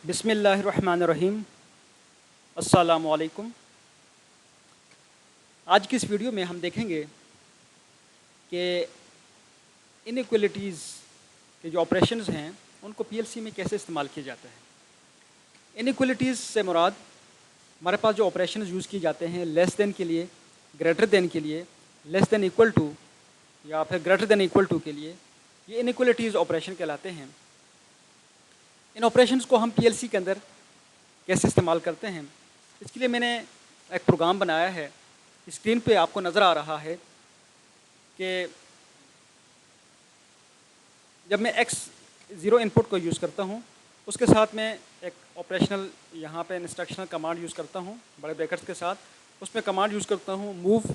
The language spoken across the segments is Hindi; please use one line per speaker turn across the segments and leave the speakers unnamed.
बिस्मिल्लाहिर्रहमानिर्रहीम। अस्सलामुअलैकुम। आज की इस वीडियो में हम देखेंगे कि इनइक्वलिटीज़ के जो ऑपरेशंस हैं उनको पीएलसी में कैसे इस्तेमाल किया जाता है। इनइक्वलिटीज़ से मुराद हमारे पास जो ऑपरेशंस यूज़ किए जाते हैं लेस देन के लिए, ग्रेटर देन के लिए, लेस देन इक्वल टू या फिर ग्रेटर देन इक्वल टू के लिए, ये इनइक्वलिटीज़ ऑपरेशन कहलाते हैं। इन ऑपरेशंस को हम पीएलसी के अंदर कैसे इस्तेमाल करते हैं, इसके लिए मैंने एक प्रोग्राम बनाया है। स्क्रीन पे आपको नज़र आ रहा है कि जब मैं x0 इनपुट को यूज़ करता हूँ उसके साथ में एक ऑपरेशनल यहाँ पे इंस्ट्रक्शनल कमांड यूज़ करता हूँ बड़े ब्रैकेट्स के साथ। उसमें कमांड यूज़ करता हूँ मूव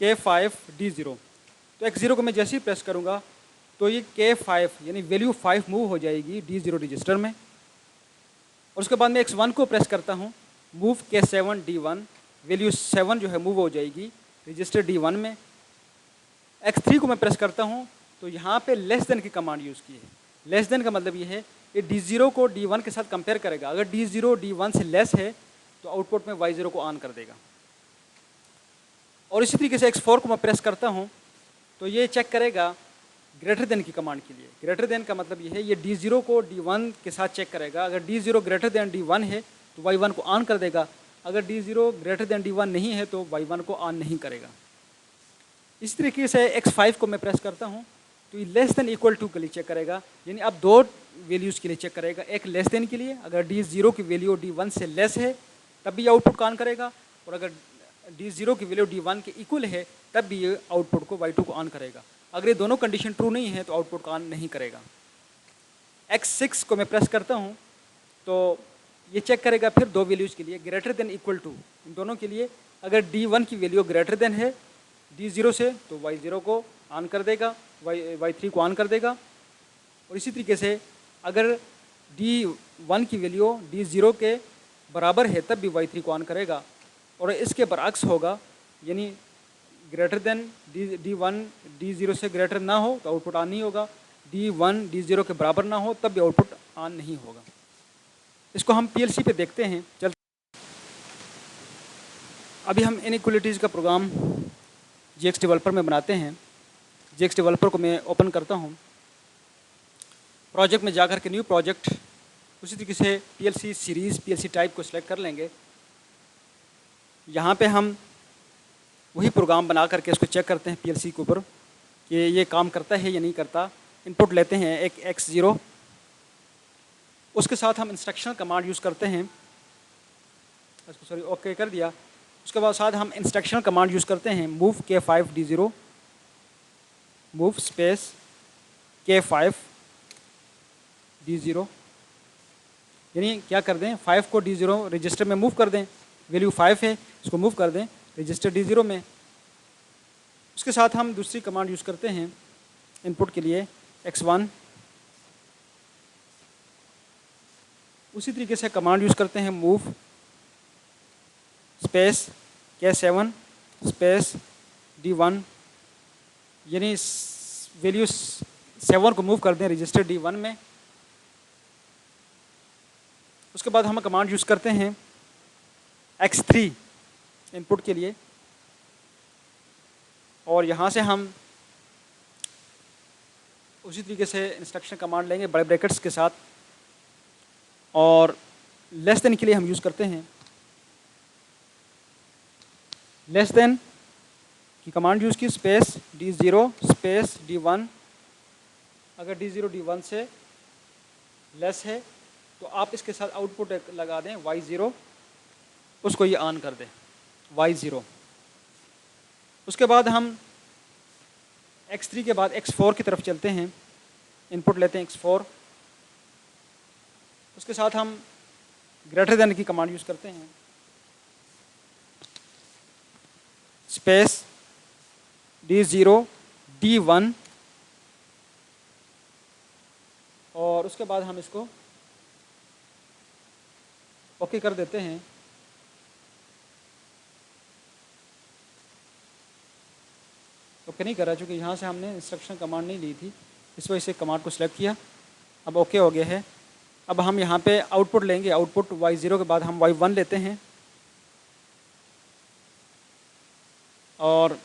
K5 D0। तो x0 को मैं जैसे ही प्रेस करूँगा तो ये K5 यानी वैल्यू 5 मूव हो जाएगी D0 रजिस्टर में। और उसके बाद मैं x1 को प्रेस करता हूँ, मूव K7 D1, वैल्यू 7 जो है मूव हो जाएगी रजिस्टर D1 में। x3 को मैं प्रेस करता हूँ तो यहाँ पे लेस देन की कमांड यूज़ की है। लेस देन का मतलब ये है कि D0 को D1 के साथ कंपेयर करेगा। अगर D0 D1 से लेस है तो आउटपुट में Y0 को ऑन कर देगा। और इसी तरीके से x4 को मैं प्रेस करता हूँ तो ये चेक करेगा ग्रेटर देन की कमांड के लिए। ग्रेटर देन का मतलब ये है ये D0 को D1 के साथ चेक करेगा। अगर D0 ग्रेटर देन D1 है तो Y1 को ऑन कर देगा। अगर D0 ग्रेटर देन D1 नहीं है तो Y1 को ऑन नहीं करेगा। इस तरीके से x5 को मैं प्रेस करता हूँ तो ये लेस देन इक्वल टू के लिए चेक करेगा, यानी अब दो वैल्यूज़ के लिए चेक करेगा। एक लेस देन के लिए, अगर D0 की वैल्यू D1 से लेस है तब भी आउटपुट को ऑन करेगा, और अगर D0 की वैल्यू D1 के इक्वल है तब भी ये आउटपुट को Y2 को ऑन करेगा। अगर ये दोनों कंडीशन ट्रू नहीं है तो आउटपुट को ऑन नहीं करेगा। x6 को मैं प्रेस करता हूँ तो ये चेक करेगा फिर दो वैल्यूज़ के लिए, ग्रेटर देन इक्वल टू, इन दोनों के लिए। अगर D1 की वैल्यू ग्रेटर देन है D0 से तो Y0 को ऑन कर देगा, Y3 को ऑन कर देगा। और इसी तरीके से अगर D1 की वैल्यू D0 के बराबर है तब भी Y3 को ऑन करेगा, और इसके बरअक्स होगा, यानी ग्रेटर देन D1 D0 से ग्रेटर ना हो तो आउटपुट ऑन नहीं होगा, D1 D0 के बराबर ना हो तब भी आउटपुट ऑन नहीं होगा। इसको हम पीएलसी पे देखते हैं। चल अभी हम इनइक्वलिटीज़ का प्रोग्राम GX डेवलपर में बनाते हैं। GX डेवलपर को मैं ओपन करता हूँ। प्रोजेक्ट में जाकर के न्यू प्रोजेक्ट, उसी तरीके से पीएलसी सीरीज़ पीएलसी टाइप को सिलेक्ट कर लेंगे। यहाँ पे हम वही प्रोग्राम बना करके इसको चेक करते हैं पीएलसी के ऊपर कि ये काम करता है या नहीं करता। इनपुट लेते हैं एक x0, उसके साथ हम इंस्ट्रक्शनल कमांड यूज़ करते हैं। इसको सॉरी ओके कर दिया। उसके बाद साथ हम इंस्ट्रक्शनल कमांड यूज़ करते हैं move K5 D0, move space K5 D0, यानी क्या कर दें 5 को D0 रजिस्टर में मूव कर दें। वैल्यू 5 है, इसको मूव कर दें रजिस्टर D0 में। उसके साथ हम दूसरी कमांड यूज़ करते हैं इनपुट के लिए x1, उसी तरीके से कमांड यूज़ करते हैं move space K7 space D1, यानी वैल्यू 7 को मूव कर दें रजिस्टर D1 में। उसके बाद हम कमांड यूज़ करते हैं x3 इनपुट के लिए, और यहाँ से हम उसी तरीके से इंस्ट्रक्शन कमांड लेंगे बड़े ब्रैकेट्स के साथ। और लेस देन के लिए हम यूज़ करते हैं लेस देन की कमांड यूज़ की, स्पेस D0 स्पेस D1। अगर D0 D1 से लेस है तो आप इसके साथ आउटपुट लगा दें Y0, उसको ये ऑन कर दें Y0। उसके बाद हम x3 के बाद x4 की तरफ चलते हैं। इनपुट लेते हैं x4, उसके साथ हम ग्रेटर देन की कमांड यूज़ करते हैं स्पेस D0 D1, और उसके बाद हम इसको ओके कर देते हैं। ओके नहीं करा चूँकि यहाँ से हमने इंस्ट्रक्शन कमांड नहीं ली थी, इस वजह से कमांड को सिलेक्ट किया। अब ओके हो गया है। अब हम यहाँ पे आउटपुट लेंगे, आउटपुट y0 के बाद हम y1 लेते हैं और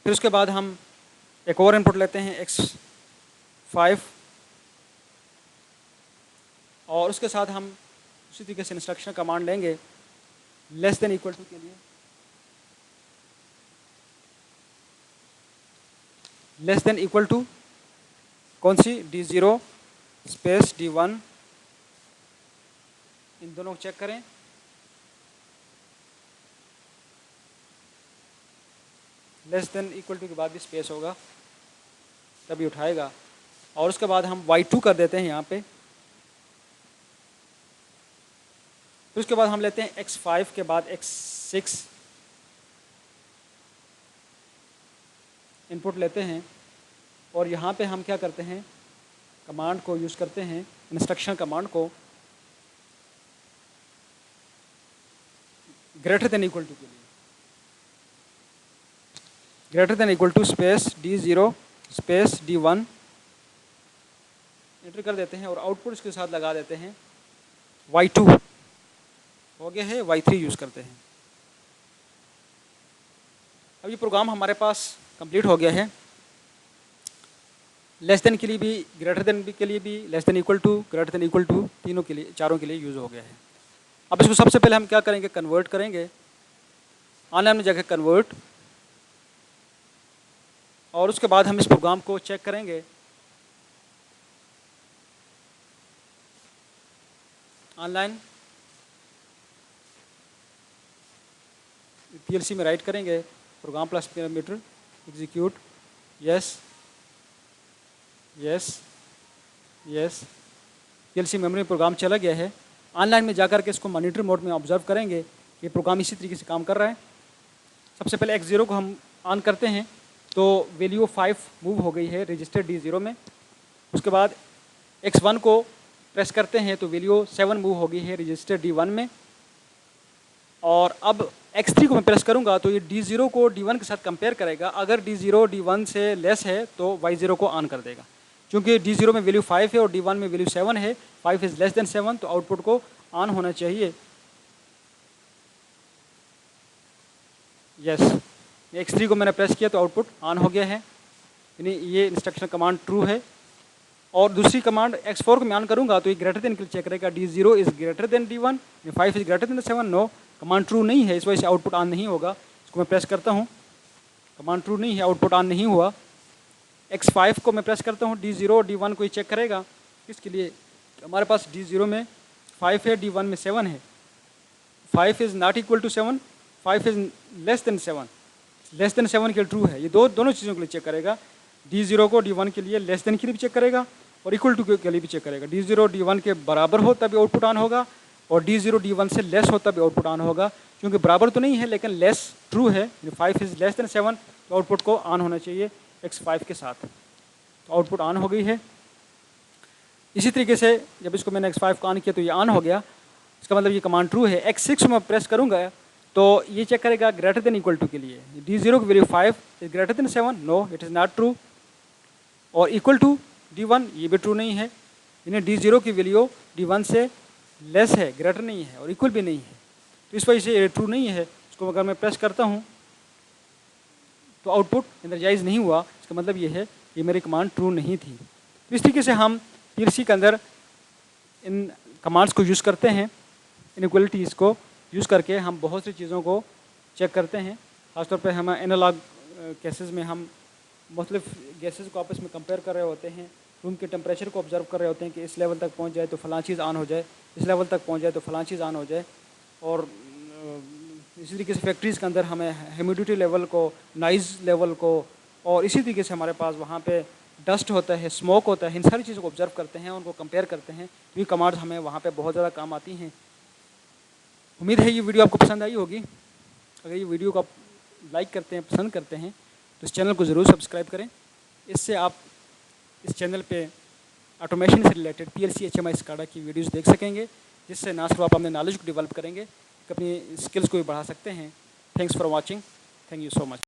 फिर उसके बाद हम एक और इनपुट लेते हैं x5 और उसके साथ हम उसी तरीके से इंस्ट्रक्शन कमांड लेंगे लेस देन इक्वल टू के लिए, लेस देन इक्वल टू कौन सी, D0 स्पेस D1, इन दोनों को चेक करें। लेस देन इक्वल टू के बाद भी स्पेस होगा तभी उठाएगा और उसके बाद हम y2 कर देते हैं यहाँ पे। फिर उसके बाद हम लेते हैं x5 के बाद x6 इनपुट लेते हैं और यहाँ पे हम क्या करते हैं, कमांड को यूज़ करते हैं, इंस्ट्रक्शन कमांड को ग्रेटर देन इक्वल टू के लिए, greater than equal to space D0 space D1 enter कर देते हैं और आउटपुट इसके साथ लगा देते हैं y2 हो गया है, y3 यूज़ करते हैं। अब ये प्रोग्राम हमारे पास कंप्लीट हो गया है। लेस देन के लिए भी, ग्रेटर देन के लिए भी, less than equal to, greater than equal to, तीनों के लिए, चारों के लिए यूज़ हो गया है। अब इसको सबसे पहले हम क्या करेंगे, कन्वर्ट करेंगे, ऑनलाइन में जाकर कन्वर्ट, और उसके बाद हम इस प्रोग्राम को चेक करेंगे ऑनलाइन PLC में राइट करेंगे program plus parameter execute, yes yes yes, PLC memory में प्रोग्राम चला गया है। ऑनलाइन में जाकर के इसको मॉनिटर मोड में ऑब्जर्व करेंगे कि प्रोग्राम इसी तरीके से काम कर रहा है। सबसे पहले x0 को हम ऑन करते हैं तो वैल्यू 5 मूव हो गई है रजिस्टर D0 में। उसके बाद x1 को प्रेस करते हैं तो वैल्यू 7 मूव हो गई है रजिस्टर D1 में। और अब x3 को मैं प्रेस करूंगा तो ये D0 को D1 के साथ कंपेयर करेगा। अगर D0 D1 से लेस है तो y0 को ऑन कर देगा। क्योंकि D0 में वैल्यू 5 है और D1 में वैल्यू 7 है, 5 इज़ लेस देन 7, तो आउटपुट को ऑन होना चाहिए। यस, x3 को मैंने प्रेस किया तो आउटपुट ऑन हो गया है, यानी ये इंस्ट्रक्शन कमांड ट्रू है। और दूसरी कमांड x4 को मैं ऑन करूंगा तो ये ग्रेटर देन के लिए चेक करेगा, D0 is greater than D1, 5 is greater than 7, no, command true नहीं है, इस वजह से आउटपुट ऑन नहीं होगा। इसको मैं प्रेस करता हूँ, कमांड ट्रू नहीं है, आउटपुट ऑन नहीं हुआ। x5 को मैं प्रेस करता हूँ, D0 D1 को ये चेक करेगा, इसके लिए हमारे पास D0 में 5 है, D1 में 7 है, 5 is not equal to 7, 5 is less than 7, less than 7 के लिए ट्रू है। ये दोनों चीज़ों के लिए चेक करेगा, D0 को D1 के लिए लेस देन के लिए भी चेक करेगा और इक्वल टू के लिए भी चेक करेगा। D0 D1 के बराबर हो तभी आउटपुट ऑन होगा और D0 D1 से लेस हो तभी आउटपुट ऑन होगा। क्योंकि बराबर तो नहीं है लेकिन लेस ट्रू है, 5 इज़ लेस देन 7, तो आउटपुट को ऑन होना चाहिए x5 के साथ। तो आउटपुट ऑन हो गई है। इसी तरीके से जब इसको मैंने x5 को ऑन किया तो ये ऑन हो गया, इसका मतलब ये कमांड ट्रू है। x6 में प्रेस करूँगा तो ये चेक करेगा ग्रेटर देन इक्वल टू के लिए, D0 की value 5 is greater than 7, no it is not true. और इक्वल टू D1, ये भी ट्रू नहीं है, यानी D0 की वैल्यू D1 से लेस है, ग्रेटर नहीं है और इक्वल भी नहीं है, तो इस वजह से ये ट्रू नहीं है। इसको अगर मैं प्रेस करता हूँ तो आउटपुट एनर्जाइज नहीं हुआ, इसका मतलब ये है ये मेरी कमांड ट्रू नहीं थी। तो इस तरीके से हम PLC के अंदर इन कमांड्स को यूज़ करते हैं, इनइक्वलिटीज़ को यूज़ करके हम बहुत सी चीज़ों को चेक करते हैं। खासतौर पर हम एनालॉग केसेस में हम मुख्तलिफ गैसेस को आपस में कंपेयर कर रहे होते हैं, रूम के टेम्परेचर को ऑब्जर्व कर रहे होते हैं कि इस लेवल तक पहुंच जाए तो फ़लाँ चीज़ ऑन हो जाए, इस लेवल तक पहुंच जाए तो फ़लाँ चीज़ ऑन हो जाए। और इसी तरीके से फैक्ट्रीज़ के अंदर हमें ह्यूमिडिटी लेवल को, नॉइज़ लेवल को, और इसी तरीके से हमारे पास वहाँ पे डस्ट होता है, स्मोक होता है, इन सारी चीज़ों को ऑब्जर्व करते हैं, उनको कंपेयर करते हैं। ये कमांड्स हमें वहाँ पे बहुत ज़्यादा काम आती हैं। उम्मीद है ये वीडियो आपको पसंद आई होगी। अगर ये वीडियो को आप लाइक करते हैं, पसंद करते हैं तो इस चैनल को ज़रूर सब्सक्राइब करें। इससे आप इस चैनल पे ऑटोमेशन से रिलेटेड PLC HMI SCADA की वीडियोस देख सकेंगे, जिससे ना सिर्फ आप अपने नॉलेज को डेवलप करेंगे, अपनी स्किल्स को भी बढ़ा सकते हैं। Thanks for watching, thank you so much.